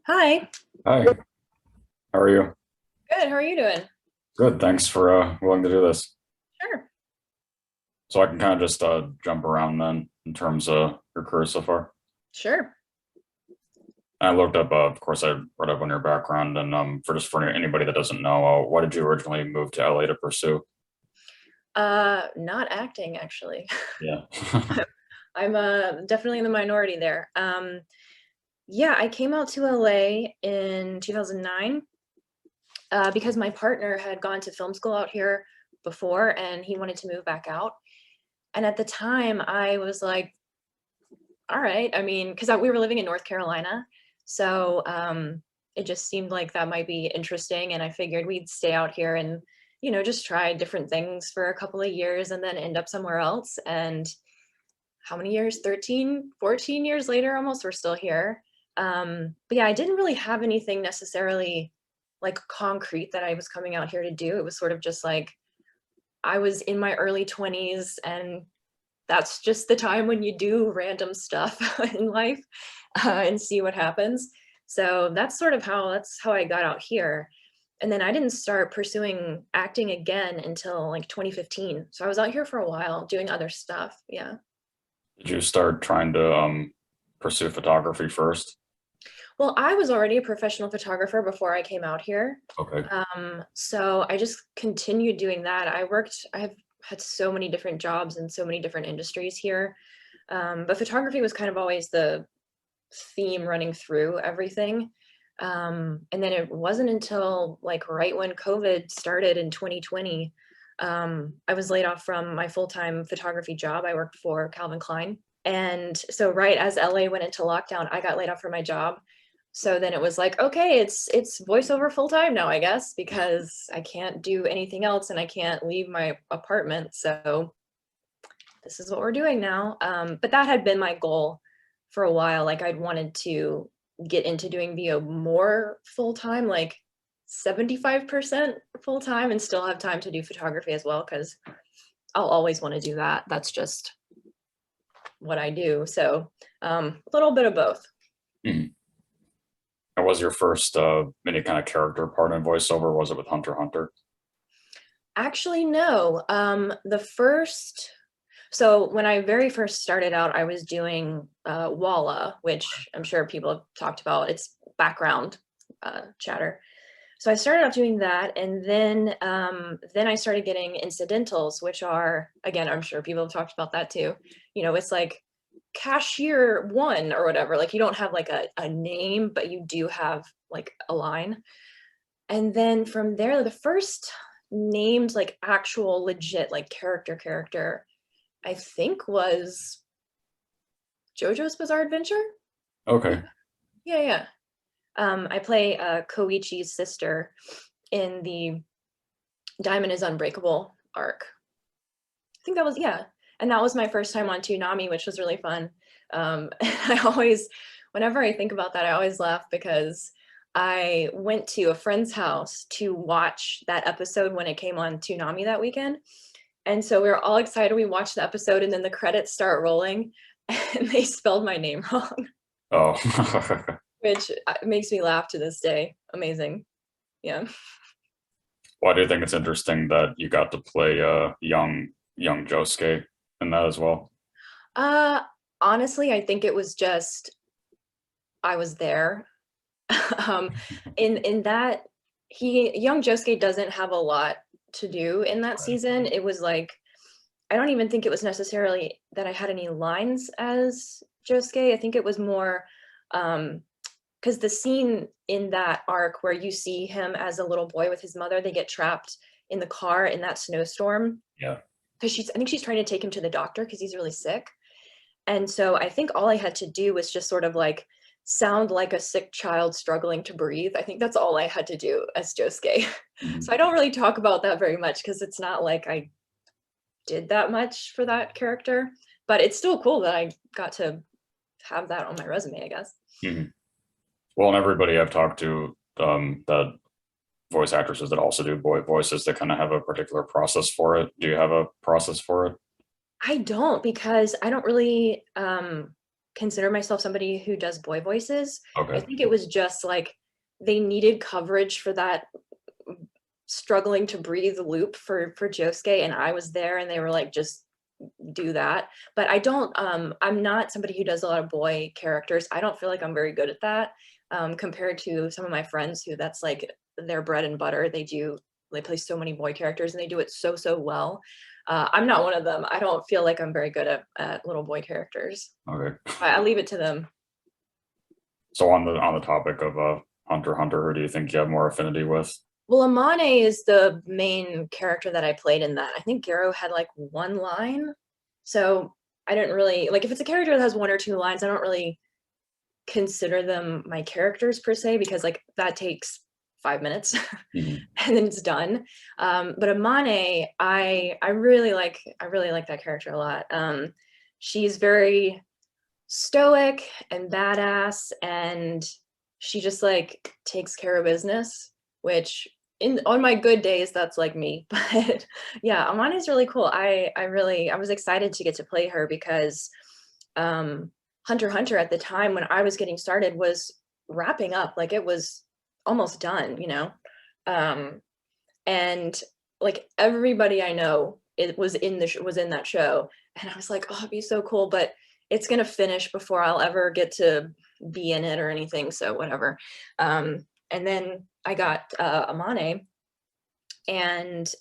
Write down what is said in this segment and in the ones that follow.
Hi. Hi, how are you? Good. How are you doing? Good, thanks for willing to do this. Sure. So I can kind of just jump around then in terms of your career so far. Sure. I looked up, of course, I read up on your background, and for anybody that doesn't know, why did you originally move to LA to pursue? Not acting actually. Yeah. I'm definitely in the minority there. Yeah, I came out to LA in 2009 because my partner had gone to film school out here before and he wanted to move back out. And at the time, I was like, all right. I mean, because we were living in North Carolina, so it just seemed like that might be interesting, and I figured we'd stay out here and just try different things for a couple of years and then end up somewhere else. And how many years? 13, 14 years later, almost, we're still here. But yeah, I didn't really have anything necessarily like concrete that I was coming out here to do. It was sort of just like I was in my early 20s and that's just the time when you do random stuff in life and see what happens. So that's how I got out here. And then I didn't start pursuing acting again until like 2015. So I was out here for a while doing other stuff. Yeah. Did you start trying to pursue photography first? Well, I was already a professional photographer before I came out here. Okay. So I just continued doing that. I have had so many different jobs in so many different industries here. But photography was kind of always the theme running through everything. And then it wasn't until like right when COVID started in 2020, I was laid off from my full-time photography job. I worked for Calvin Klein. And so right as LA went into lockdown, I got laid off from my job. So then it was like, okay, it's voiceover full time now, I guess, because I can't do anything else and I can't leave my apartment. So this is what we're doing now. But that had been my goal for a while. Like I'd wanted to get into doing VO more full time, like 75% full time, and still have time to do photography as well, because I'll always want to do that. That's just what I do. So a little bit of both. Mhm. And was your first any kind of character part in voiceover? Was it with Hunter x Hunter? Actually, no. So when I very first started out, I was doing Walla, which I'm sure people have talked about. It's background chatter. So I started out doing that, and then I started getting incidentals, which are, again, I'm sure people have talked about that too. It's like cashier one or whatever. Like you don't have like a name, but you do have like a line. And then from there, the first named like actual legit like character I think was Jojo's Bizarre Adventure. Yeah, Okay. yeah, yeah. I play Koichi's sister in the Diamond is Unbreakable arc. I think that was, yeah. And that was my first time on Toonami, which was really fun. I always, whenever I think about that, I always laugh because I went to a friend's house to watch that episode when it came on Toonami that weekend. And so we were all excited. We watched the episode and then the credits start rolling and they spelled my name wrong, Oh. which makes me laugh to this day. Amazing. Yeah. Well, I do think it's interesting that you got to play young Josuke in that as well. Uh, Honestly, I think it was just I was there. um, in that young Josuke doesn't have a lot to do in that Right. season. It was like I don't even think it was necessarily that I had any lines as Josuke. I think it was more because the scene in that arc where you see him as a little boy with his mother, they get trapped in the car in that snowstorm Yeah. because I think she's trying to take him to the doctor because he's really sick. And so I think all I had to do was just sort of like sound like a sick child struggling to breathe. I think that's all I had to do as Josuke. Mhm. So I don't really talk about that very much because it's not like I did that much for that character, but it's still cool that I got to have that on my resume, I guess. Mhm. Well, and everybody I've talked to that voice actresses that also do boy voices, they kind of have a particular process for it. Do you have a process for it? I don't because I don't really consider myself somebody who does boy voices. I Okay. think it was just like they needed coverage for that struggling to breathe loop for Josuke, and I was there, and they were like, just do that. But I don't, I'm not somebody who does a lot of boy characters. I don't feel like I'm very good at that, compared to some of my friends who that's like their bread and butter. They play so many boy characters and they do it so well. I'm not one of them. I don't feel like I'm very good at little boy characters. Okay. I leave it to them. So on the topic of Hunter x Hunter, who do you think you have more affinity with? Well, Amane is the main character that I played in that. I think Garo had like one line. So I didn't really like if it's a character that has one or two lines, I don't really consider them my characters per se, because like that takes 5 minutes Mhm. and then it's done. But Amane, I really like that character a lot. She's very stoic and badass, and she just like takes care of business, which on my good days that's like me. But yeah, Amane is really cool. I was excited to get to play her because Hunter x Hunter at the time when I was getting started was wrapping up, like it was almost done, you know. And like everybody I know it was was in that show, and I was like, oh, it'd be so cool, but it's gonna finish before I'll ever get to be in it or anything, so whatever. And then I got Amane, and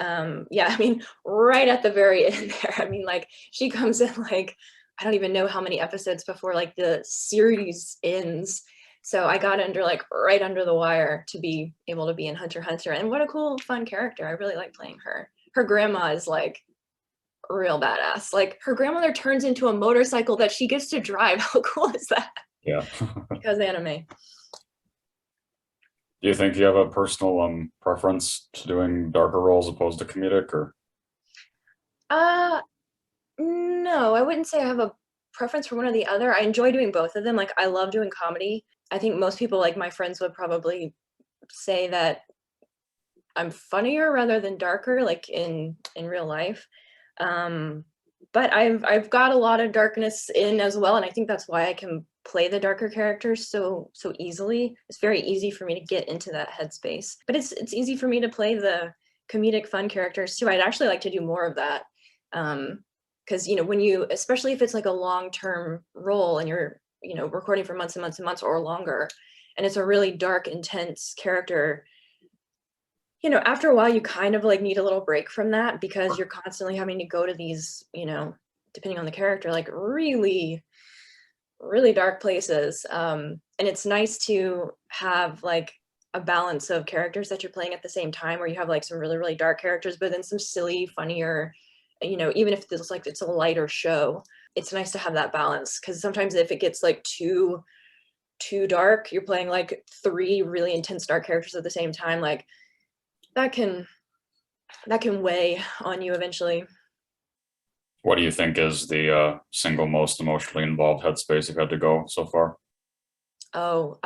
yeah, I mean, right at the very end there, I mean, like she comes in like I don't even know how many episodes before like the series ends. So I got under like right under the wire to be able to be in Hunter x Hunter, and what a cool, fun character. I really like playing her. Her grandma is like real badass. Like her grandmother turns into a motorcycle that she gets to drive. How cool is that? Yeah. Because anime. Do you think you have a personal preference to doing darker roles opposed to comedic, or? Uh no, I wouldn't say I have a preference for one or the other. I enjoy doing both of them. Like I love doing comedy. I think most people, like my friends, would probably say that I'm funnier rather than darker, like in real life. Um, but I've got a lot of darkness in as well, and I think that's why I can play the darker characters so easily. It's very easy for me to get into that headspace. But it's easy for me to play the comedic fun characters too. I'd actually like to do more of that. Because you know, when you, especially if it's like a long-term role and you're, you know, recording for months and months and months or longer, and it's a really dark, intense character, you know, after a while you kind of like need a little break from that because you're constantly having to go to these, you know, depending on the character, like really dark places. And it's nice to have like a balance of characters that you're playing at the same time, where you have like some really dark characters, but then some silly, funnier, you know, even if it's like it's a lighter show, it's nice to have that balance, because sometimes if it gets like too dark, you're playing like three really intense dark characters at the same time, like that can weigh on you eventually. What do you think is the single most emotionally involved headspace you've had to go so far? Oh,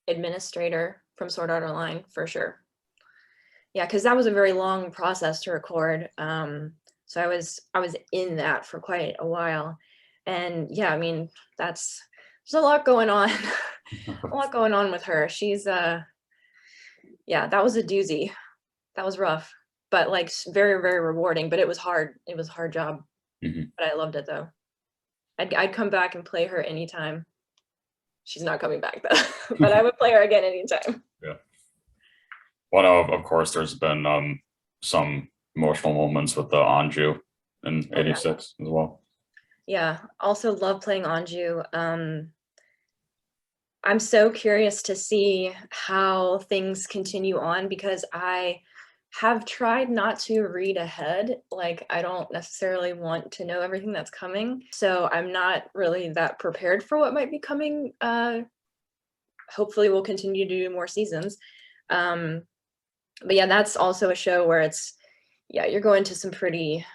administrator from Sword Art Online for sure. Yeah, because that was a very long process to record. So I was in that for quite a while, and yeah, I mean there's a lot going on, a lot going on with her. She's yeah, that was a doozy. That was rough, but like very rewarding. But it was hard. It was a hard job, Mhm. but I loved it though. I'd come back and play her anytime. She's not coming back though, but I would play her again anytime. Yeah. Well, no, of course, there's been some emotional moments with the Anju in Oh yeah, '86 as well. yeah. Also love playing Anju. I'm so curious to see how things continue on, because I have tried not to read ahead. Like, I don't necessarily want to know everything that's coming. So I'm not really that prepared for what might be coming. Hopefully we'll continue to do more seasons. But yeah, that's also a show where it's, yeah, you're going to some pretty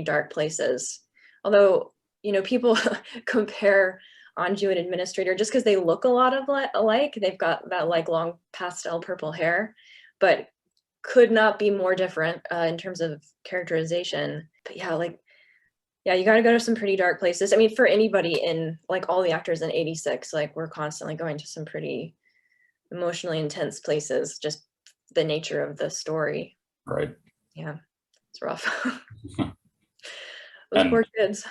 dark places. Although, you know, people compare Anju and Administrator just because they look a lot of alike. They've got that like long pastel purple hair, but could not be more different in terms of characterization. But yeah, like Yeah, you got to go to some pretty dark places. I mean, for anybody in like all the actors in 86, like we're constantly going to some pretty emotionally intense places, just the nature of the story. Right. Yeah, it's rough. Those And poor kids.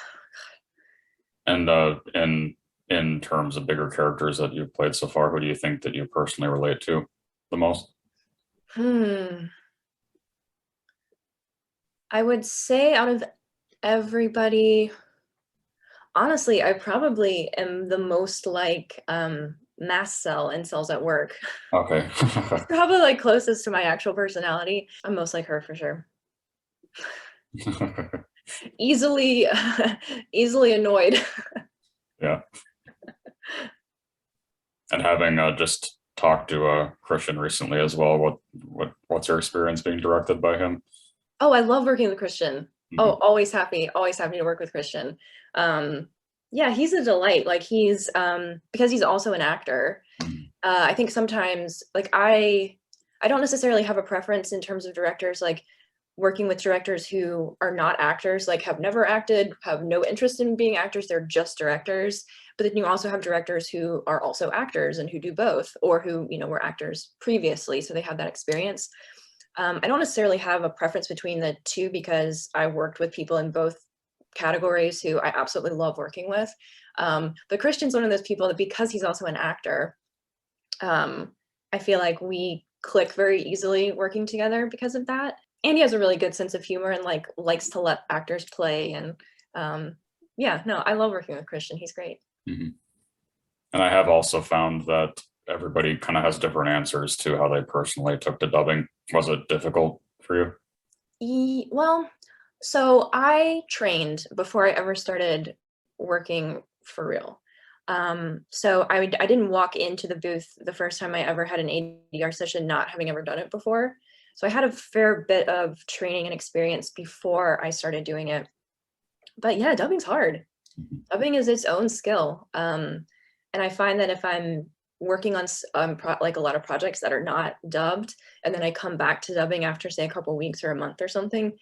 in terms of bigger characters that you've played so far, who do you think that you personally relate to the most? I would say out of everybody, honestly, I probably am the most like mass cell in Cells at Work. Okay. It's probably like closest to my actual personality. I'm most like her for sure. Easily, easily annoyed. Yeah. And having just talked to Christian recently as well, what's your experience being directed by him? Oh, I love working with Christian. Oh, Mhm. always happy to work with Christian. Yeah, he's a delight. Like he's because he's also an actor. Mhm. I think sometimes like I don't necessarily have a preference in terms of directors, like working with directors who are not actors, like have never acted, have no interest in being actors, they're just directors. But then you also have directors who are also actors and who do both, or who, you know, were actors previously, so they have that experience. I don't necessarily have a preference between the two because I worked with people in both categories who I absolutely love working with. But Christian's one of those people that because he's also an actor, I feel like we click very easily working together because of that. And he has a really good sense of humor and like likes to let actors play. And yeah, no, I love working with Christian. He's great. Mhm. And I have also found that everybody kind of has different answers to how they personally took to dubbing. Was it difficult for you? Well, so I trained before I ever started working for real. So I didn't walk into the booth the first time I ever had an ADR session, not having ever done it before. So I had a fair bit of training and experience before I started doing it. But yeah, dubbing's hard. Mhm. Dubbing is its own skill. And I find that if I'm working on like a lot of projects that are not dubbed, and then I come back to dubbing after say a couple weeks or a month or something,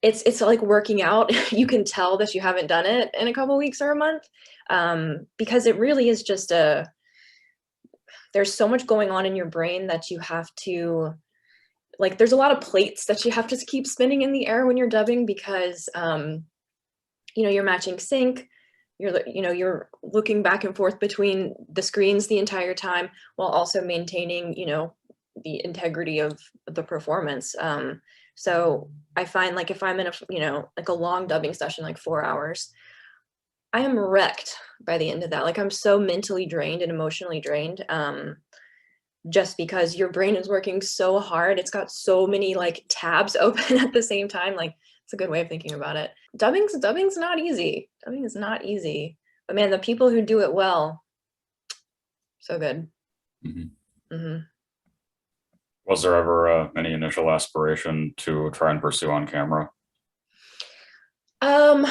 it's like working out. You can tell that you haven't done it in a couple weeks or a month, because it really is just there's so much going on in your brain that you have to like there's a lot of plates that you have to keep spinning in the air when you're dubbing because you know, you're matching sync, you're looking back and forth between the screens the entire time while also maintaining, you know, the integrity of the performance. So I find like if I'm in a, you know, like a long dubbing session, like 4 hours, I am wrecked by the end of that. Like I'm so mentally drained and emotionally drained. Just because your brain is working so hard. It's got so many like tabs open at the same time. Like it's a good way of thinking about it. Dubbing's not easy. Dubbing is not easy. But man, the people who do it well, so good. Mhm. Hmm. Was there ever any initial aspiration to try and pursue on camera? Um,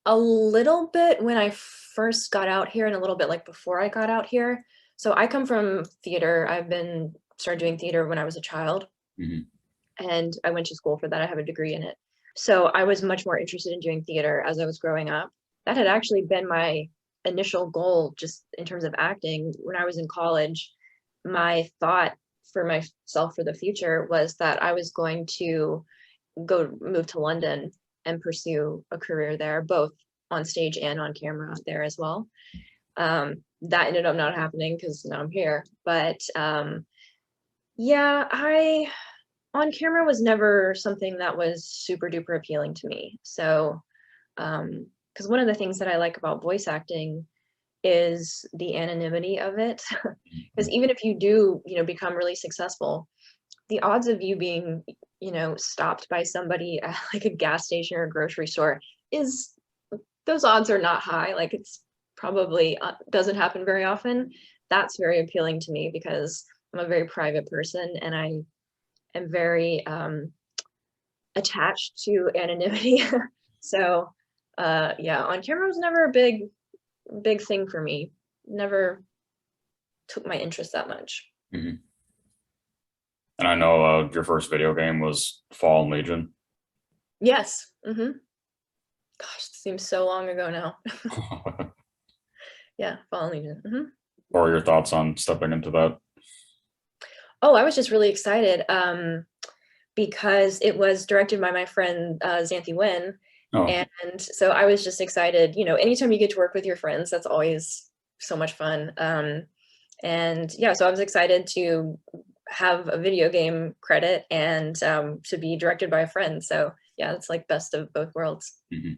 a little bit when I first got out here and a little bit like before I got out here. So I come from theater. I've been started doing theater when I was a child. Mhm. And I went to school for that. I have a degree in it. So I was much more interested in doing theater as I was growing up. That had actually been my initial goal, just in terms of acting. When I was in college, my thought for myself for the future was that I was going to go move to London and pursue a career there, both on stage and on camera there as well. That ended up not happening because now I'm here. But yeah, I on camera was never something that was super duper appealing to me. So, because one of the things that I like about voice acting is the anonymity of it. Because even if you do, you know, become really successful, the odds of you being, you know, stopped by somebody at like a gas station or a grocery store is those odds are not high. Like it's probably doesn't happen very often. That's very appealing to me because I'm a very private person and I am very attached to anonymity. So yeah, on camera was never a big thing for me. Never took my interest that much. Mhm. And I know your first video game was Fallen Legion. Yes. Hmm. Gosh, it seems so long ago now. Yeah, Fallen Legion. What are your thoughts on stepping into that? Oh, I was just really excited because it was directed by my friend Xanthi Wen. Oh, And so I was just excited. You know, anytime you get to work with your friends, that's always so much fun. And yeah, so I was excited to have a video game credit and to be directed by a friend. So yeah, it's like best of both worlds. mhm.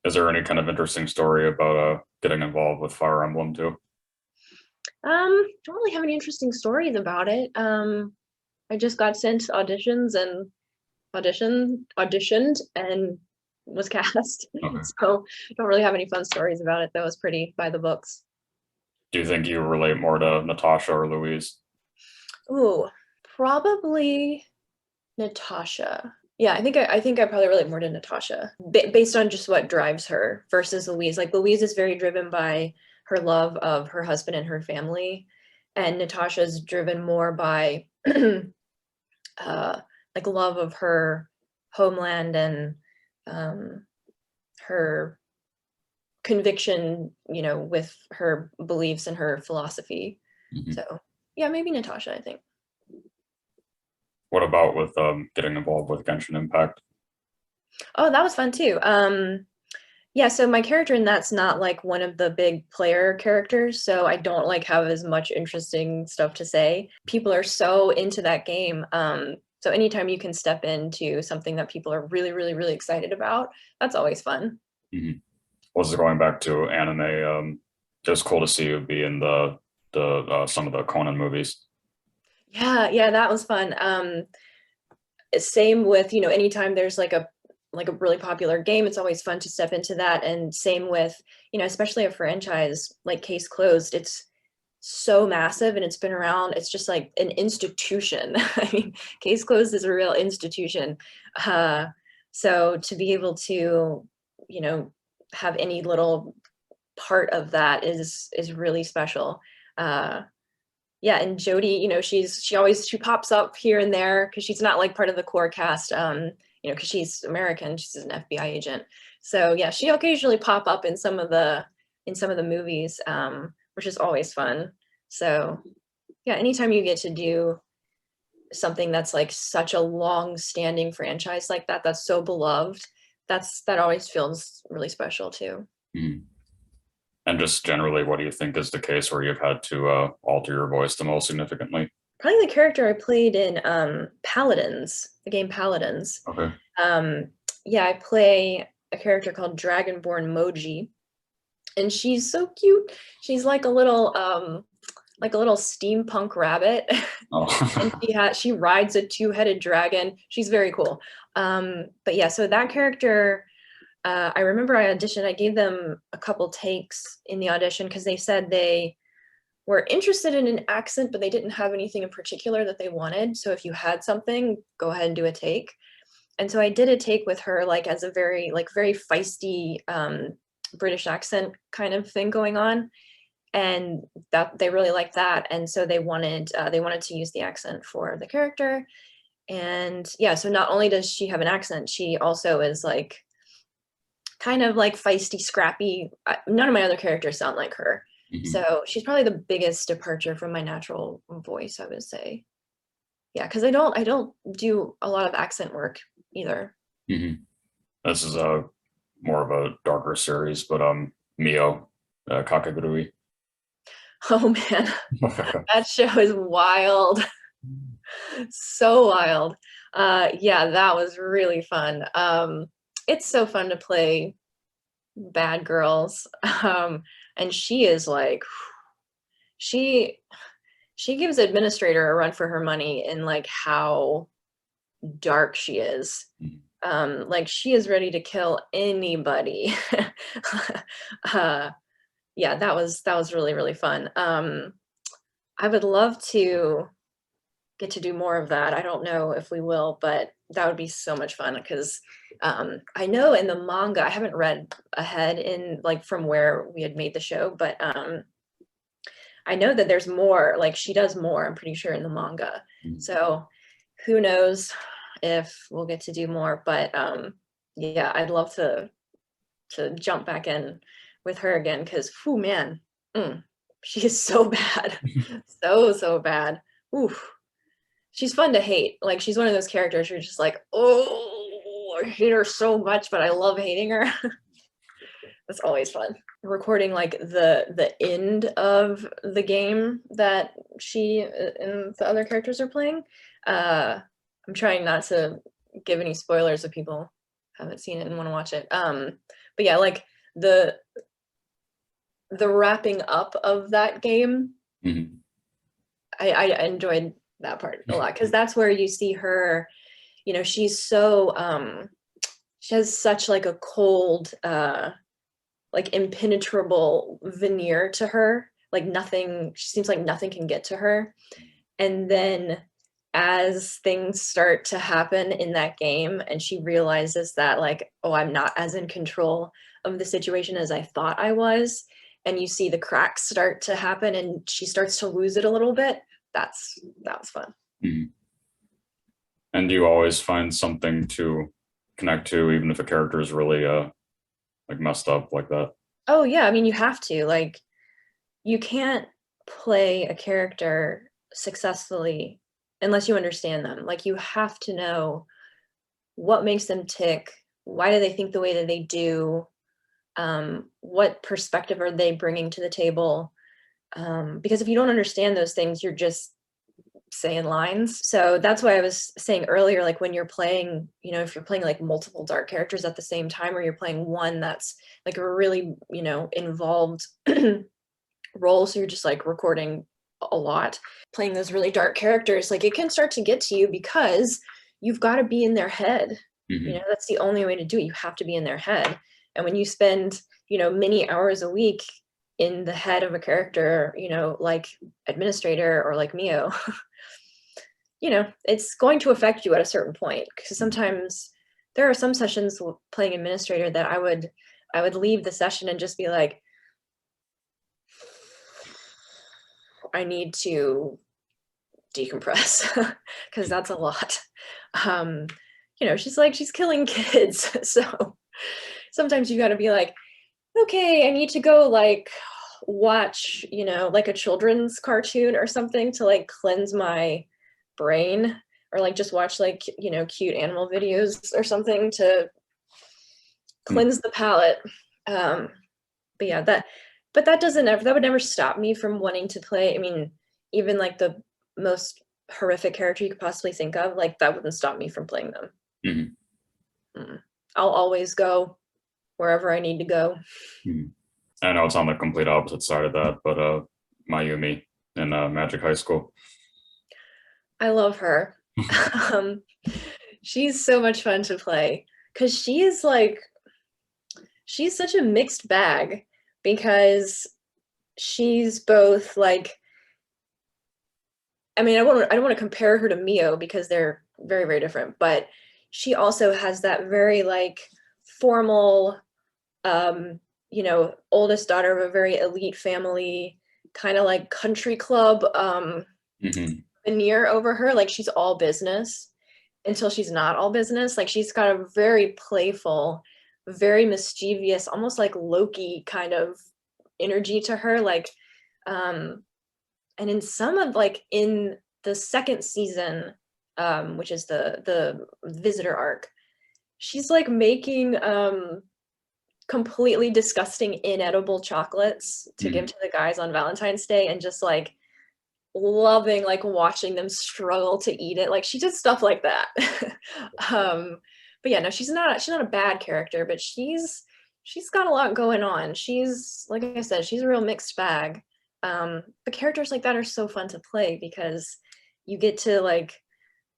Is there any kind of interesting story about getting involved with Fire Emblem too? Don't really have any interesting stories about it. I just got sent auditions and auditioned and was cast. Okay. So don't really have any fun stories about it. That was pretty by the books. Do you think you relate more to Natasha or Louise? Ooh, probably Natasha. Yeah, I think I probably relate more to Natasha based on just what drives her versus Louise. Like Louise is very driven by her love of her husband and her family, and Natasha's driven more by like love of her homeland and um, her conviction, you know, with her beliefs and her philosophy. Mhm. So yeah, maybe Natasha, I think. What about with getting involved with Genshin Impact? Oh, that was fun too. Yeah, so my character in that's not like one of the big player characters, so I don't like have as much interesting stuff to say. People are so into that game. So anytime you can step into something that people are really, really, really excited about, that's always fun. Mhm. Was it going back to anime? It was cool to see you be in the some of the Conan movies. Yeah, yeah, that was fun. Same with, you know, anytime there's like a really popular game, it's always fun to step into that. And same with, you know, especially a franchise like Case Closed. It's so massive and it's been around. It's just like an institution. I mean, Case Closed is a real institution. Uh, so to be able to, you know, have any little part of that is really special. Uh, yeah, and Jody, you know, she pops up here and there because she's not like part of the core cast, you know, because she's American, she's an FBI agent. So yeah, she occasionally pop up in some of the movies, which is always fun. So yeah, anytime you get to do something that's like such a long-standing franchise like that, that's so beloved, that always feels really special too. Mhm. And just generally, what do you think is the case where you've had to alter your voice the most significantly? Probably the character I played in Paladins, the game Paladins. Okay. Um, yeah, I play a character called Dragonborn Moji, and she's so cute. She's like a little steampunk rabbit, and Oh. she rides a two-headed dragon. She's very cool. But yeah, so that character, I remember I auditioned. I gave them a couple takes in the audition because they said they were interested in an accent, but they didn't have anything in particular that they wanted. So if you had something, go ahead and do a take. And so I did a take with her, like as a very feisty British accent kind of thing going on, and that they really liked that. And so they wanted to use the accent for the character. And yeah, so not only does she have an accent, she also is like kind of like feisty, scrappy. None of my other characters sound like her. Mhm. So she's probably the biggest departure from my natural voice, I would say. Yeah, because I don't do a lot of accent work either. Mhm. This is a more of a darker series, but Mio Kakegurui. Oh man, that show is wild. So wild. Yeah, that was really fun. It's so fun to play bad girls. And she is like she she gives administrator a run for her money in like how dark she is. Mhm. Like she is ready to kill anybody. uh, yeah, that was really, really fun. I would love to get to do more of that. I don't know if we will, but that would be so much fun because I know in the manga, I haven't read ahead in like from where we had made the show, but I know that there's more, like she does more, I'm pretty sure in the manga. Mhm. So who knows if we'll get to do more, but yeah, I'd love to to jump back in with her again, because whew, man, she is so bad. So bad. Oof. She's fun to hate. Like, she's one of those characters you're just like, oh, I hate her so much, but I love hating her. That's always fun. Recording like the end of the game that she and the other characters are playing. I'm trying not to give any spoilers if people haven't seen it and want to watch it. But yeah, like the wrapping up of that game, Mhm. I enjoyed that part a lot, because that's where you see her, you know, she's so she has such like a cold like impenetrable veneer to her, like nothing, she seems like nothing can get to her. And then as things start to happen in that game and she realizes that like, oh, I'm not as in control of the situation as I thought I was, and you see the cracks start to happen and she starts to lose it a little bit, that was fun. Mhm. And do you always find something to connect to, even if a character is really like messed up like that? Oh yeah, I mean, you have to, like, you can't play a character successfully unless you understand them. Like, you have to know what makes them tick, why do they think the way that they do, what perspective are they bringing to the table, because if you don't understand those things, you're just saying lines. So that's why I was saying earlier, like when you're playing, you know, if you're playing like multiple dark characters at the same time, or you're playing one that's like a really, you know, involved role, so you're just like recording a lot, playing those really dark characters, like it can start to get to you because you've got to be in their head. You know, that's the only way to do it. You have to be in their head. And when you spend, you know, many hours a week in the head of a character, you know, like administrator or like Mio, you know, it's going to affect you at a certain point, because sometimes there are some sessions playing administrator that I would leave the session and just be like, I need to decompress because that's a lot. You know, she's killing kids. So sometimes you got to be like, okay, I need to go like watch, you know, like a children's cartoon or something to like cleanse my brain, or like just watch like, you know, cute animal videos or something to cleanse the palate. But yeah, that doesn't ever, that would never stop me from wanting to play. I mean, even like the most horrific character you could possibly think of, like that wouldn't stop me from playing them. I'll always go wherever I need to go. I know it's on the complete opposite side of that, but Mayumi in Magic High School. I love her. She's so much fun to play because she's such a mixed bag, because she's both like, I mean, I don't want to compare her to Mio because they're very, very different, but she also has that very like formal, you know, oldest daughter of a very elite family, kind of like country club veneer over her. Like she's all business until she's not all business. Like she's got a very playful, very mischievous, almost like Loki kind of energy to her. Like, and in some of like in the second season, which is the visitor arc, she's like making completely disgusting inedible chocolates to give to the guys on Valentine's Day, and just like loving like watching them struggle to eat it. Like she did stuff like that. But yeah, no, she's not a bad character, but she's got a lot going on. She's, like I said, she's a real mixed bag. But characters like that are so fun to play because you get to like,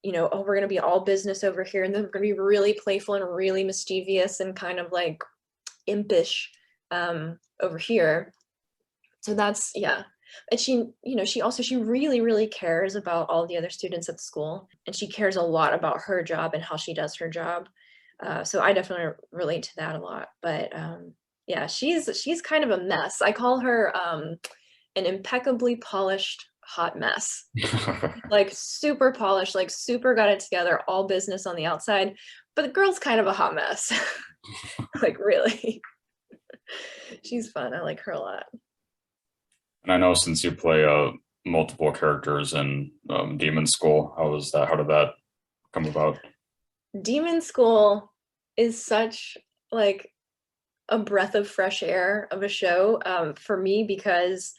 you know, oh, we're gonna be all business over here, and then we're gonna be really playful and really mischievous and kind of like impish over here. So that's, yeah. And she, you know, she really, really cares about all the other students at the school, and she cares a lot about her job and how she does her job. So I definitely relate to that a lot. But yeah, she's kind of a mess. I call her an impeccably polished hot mess. Like super polished, like super got it together, all business on the outside, but the girl's kind of a hot mess. Like really. She's fun. I like her a lot. And I know since you play multiple characters in Demon School, how was that? How did that come about? Demon School is such like a breath of fresh air of a show for me, because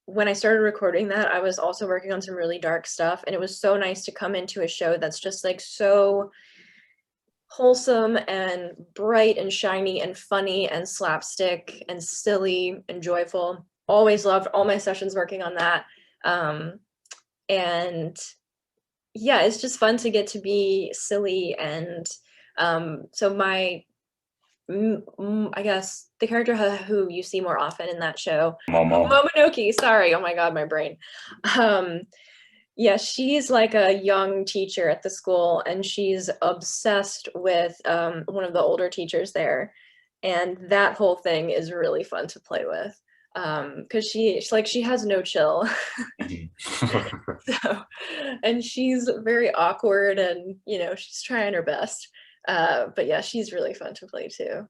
when I started recording that, I was also working on some really dark stuff, and it was so nice to come into a show that's just like so wholesome and bright and shiny and funny and slapstick and silly and joyful. Always loved all my sessions working on that. And yeah, it's just fun to get to be silly. And so I guess the character who you see more often in that show, Momo. Momonoki, sorry, oh my god, my brain. Yeah, she's like a young teacher at the school, and she's obsessed with one of the older teachers there, and that whole thing is really fun to play with, because she has no chill. So, and she's very awkward, and she's trying her best, but yeah, she's really fun to play too,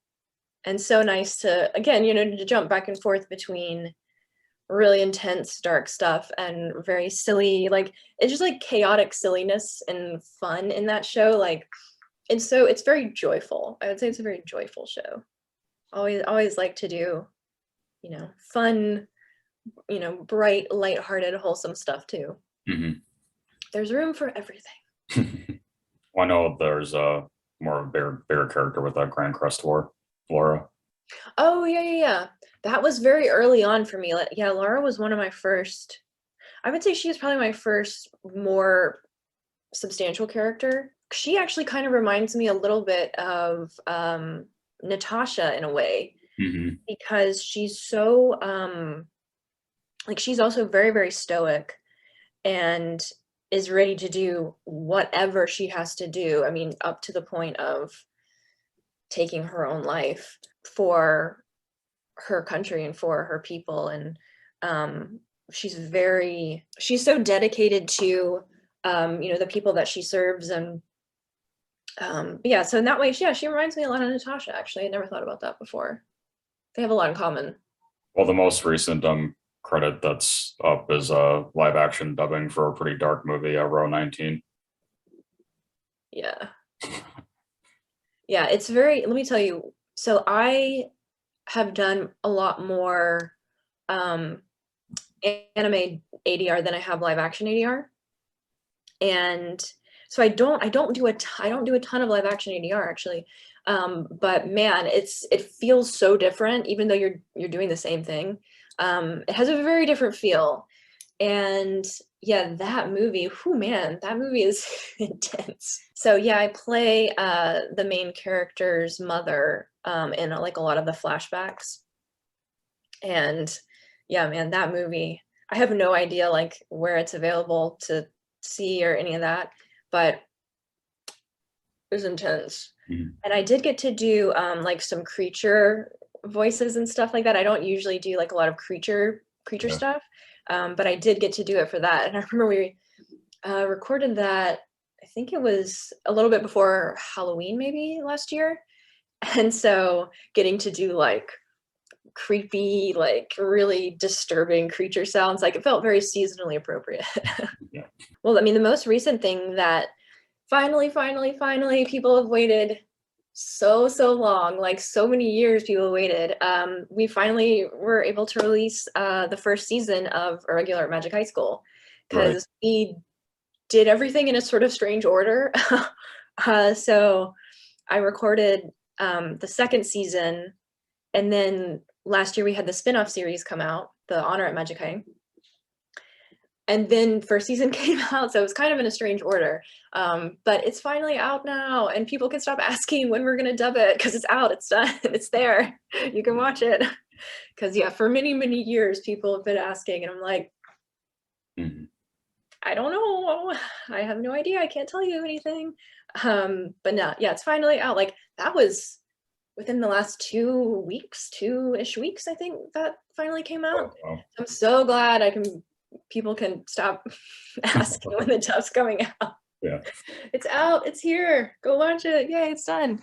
and so nice to, again, to jump back and forth between really intense dark stuff and very silly, like it's just like chaotic silliness and fun in that show, like, and so it's very joyful. I would say it's a very joyful show. Always like to do fun, bright, lighthearted, wholesome stuff too. Mm-hmm. There's room for everything. Well, I know there's a more bigger character with that Grand Crest War, Laura. Oh yeah. That was very early on for me. Yeah, Laura was one of my first. I would say she was probably my first more substantial character. She actually kind of reminds me a little bit of Natasha in a way, Mm-hmm. because she's so like, she's also very, very stoic and is ready to do whatever she has to do. I mean, up to the point of taking her own life for her country and for her people. And she's so dedicated to the people that she serves. And yeah, so in that way, yeah, she reminds me a lot of Natasha. Actually, I never thought about that before. They have a lot in common. Well, the most recent credit that's up is live action dubbing for a pretty dark movie, Row 19. Yeah. Yeah, it's very, let me tell you, so I have done a lot more anime ADR than I have live action ADR. And so I don't do a ton of live action ADR actually. But man, it feels so different, even though you're doing the same thing. It has a very different feel. And yeah, that movie, man, that movie is intense. So yeah, I play the main character's mother in like a lot of the flashbacks. And yeah, man, that movie, I have no idea like where it's available to see or any of that, but it was intense. Mm-hmm. And I did get to do like some creature voices and stuff like that. I don't usually do like a lot of creature stuff, but I did get to do it for that. And I remember we recorded that, I think it was a little bit before Halloween, maybe last year. And so getting to do like creepy, like really disturbing creature sounds, like it felt very seasonally appropriate. Yeah. Well, I mean, the most recent thing that finally people have waited so long, like so many years people waited, we finally were able to release the first season of Irregular Magic High School, because we did everything in a sort of strange order. So I recorded the second season, and then last year we had the spin-off series come out, the Honor at Magic High. And then first season came out, so it was kind of in a strange order. But it's finally out now, and people can stop asking when we're gonna dub it, because it's out, it's done, it's there. You can watch it. Because yeah, for many years people have been asking, and I'm like, Mm-hmm. I don't know. I have no idea. I can't tell you anything. But no, yeah, it's finally out. Like that was within the last 2-ish weeks, I think that finally came out. Oh, wow. I'm so glad people can stop asking when the dub's coming out. Yeah. It's out, it's here, go watch it, yay, it's done.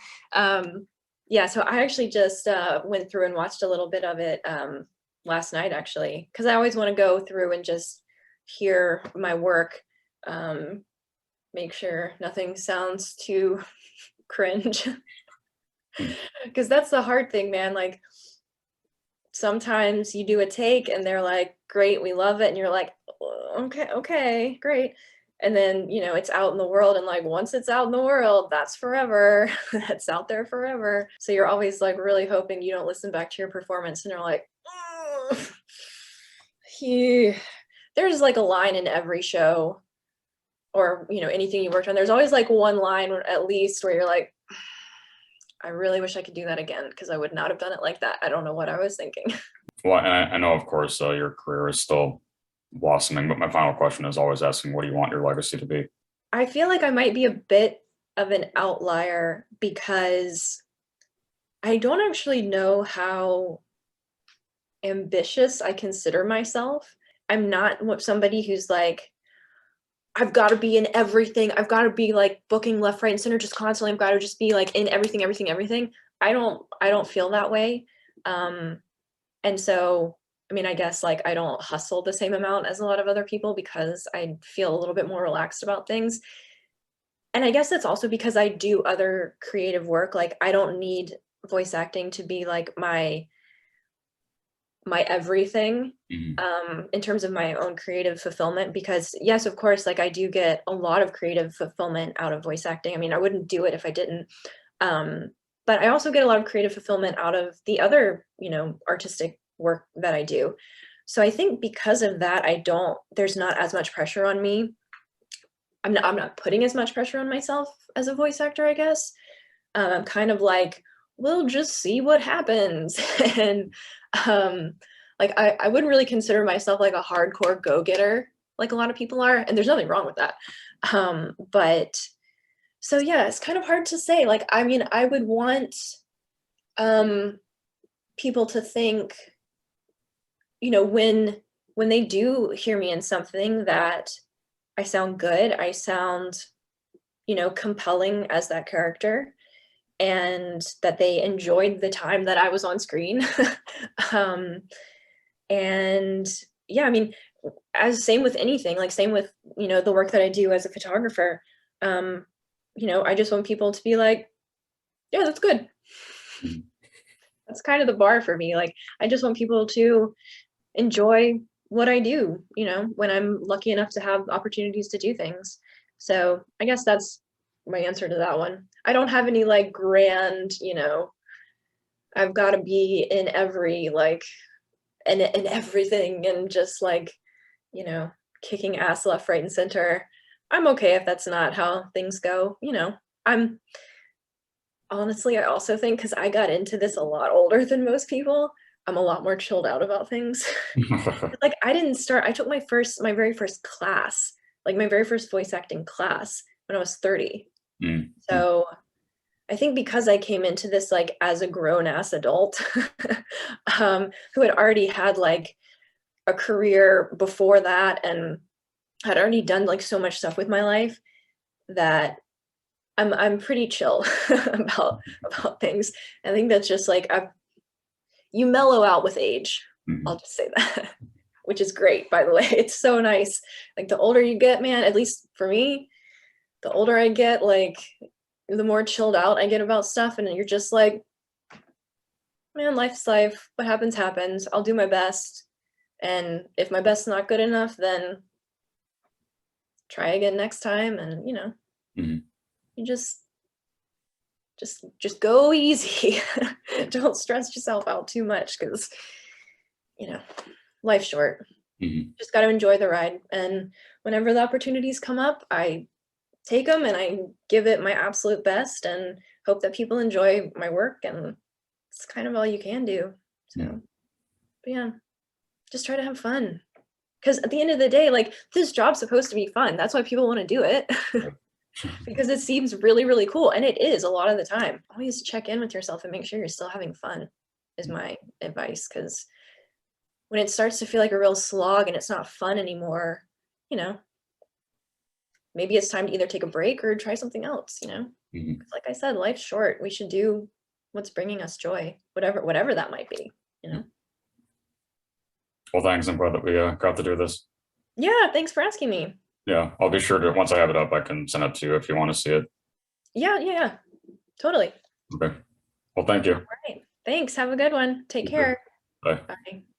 Yeah, so I actually just went through and watched a little bit of it last night, actually, because I always want to go through and just hear my work, um, make sure nothing sounds too cringe, Hmm. because that's the hard thing, man. Like sometimes you do a take and they're like, "Great, we love it," and you're like, Okay, okay, great." And then, it's out in the world, and like once it's out in the world, that's forever. That's out there forever. So you're always like really hoping you don't listen back to your performance and you're like, "Ugh." He, there's like a line in every show or, anything you worked on. There's always like one line at least where you're like, I really wish I could do that again because I would not have done it like that. I don't know what I was thinking. Well, and I know, of course, your career is still blossoming, but my final question is always asking, what do you want your legacy to be? I feel like I might be a bit of an outlier because I don't actually know how ambitious I consider myself. I'm not somebody who's like, I've got to be in everything. I've got to be like booking left, right, and center just constantly. I've got to just be like in everything, everything, everything. I don't feel that way. Um, and so, I mean, I guess like I don't hustle the same amount as a lot of other people because I feel a little bit more relaxed about things. And I guess that's also because I do other creative work. Like I don't need voice acting to be like my everything, Mhm. in terms of my own creative fulfillment, because yes, of course, like I do get a lot of creative fulfillment out of voice acting. I mean, I wouldn't do it if I didn't. Um, but I also get a lot of creative fulfillment out of the other, artistic work that I do. So I think because of that, there's not as much pressure on me. I'm not putting as much pressure on myself as a voice actor, I guess. I'm kind of like, we'll just see what happens. And um, like I wouldn't really consider myself like a hardcore go-getter like a lot of people are, and there's nothing wrong with that. But so yeah, it's kind of hard to say. Like, I mean, I would want um people to think, when they do hear me in something that I sound good, I sound, compelling as that character and that they enjoyed the time that I was on screen. um, and yeah, I mean, as same with anything, like same with, the work that I do as a photographer. Um, I just want people to be like, yeah, that's good. Mhm. That's kind of the bar for me. Like, I just want people to enjoy what I do, when I'm lucky enough to have opportunities to do things. So I guess that's my answer to that one. I don't have any like grand, I've got to be in every like and everything and just like, you know, kicking ass left, right, and center. I'm okay if that's not how things go. I'm honestly, I also think because I got into this a lot older than most people, I'm a lot more chilled out about things. Like I took my very first class, like my very first voice acting class when I was 30. Mhm. So I think because I came into this like as a grown ass adult, who had already had like a career before that and had already done like so much stuff with my life that I'm pretty chill about things. I think that's just like you mellow out with age. I'll Mhm. just say that, which is great, by the way. It's so nice. Like the older you get, man, at least for me, the older I get, like the more chilled out I get about stuff. And you're just like, man, life's life. What happens, happens. I'll do my best. And if my best's not good enough, then try again next time. And, Mhm. you just go easy. Don't stress yourself out too much because, you know, life's short. Mhm. Just got to enjoy the ride. And whenever the opportunities come up, I take them and I give it my absolute best and hope that people enjoy my work. And it's kind of all you can do. So, Mhm. but yeah, just try to have fun. Because at the end of the day, like this job's supposed to be fun. That's why people want to do it. Because it seems really, really cool. And it is a lot of the time. Always check in with yourself and make sure you're still having fun, is my advice. Because when it starts to feel like a real slog and it's not fun anymore, you know, maybe it's time to either take a break or try something else. 'Cause Mhm. like I said, life's short. We should do what's bringing us joy, whatever that might be, you know? Well, thanks. I'm glad that we got to do this. Yeah, thanks for asking me. Yeah, I'll be sure to, once I have it up, I can send it to you if you want to see it. Yeah, totally. Okay. Well, thank you. All right. Thanks. Have a good one. Take You too. care. Bye. Bye.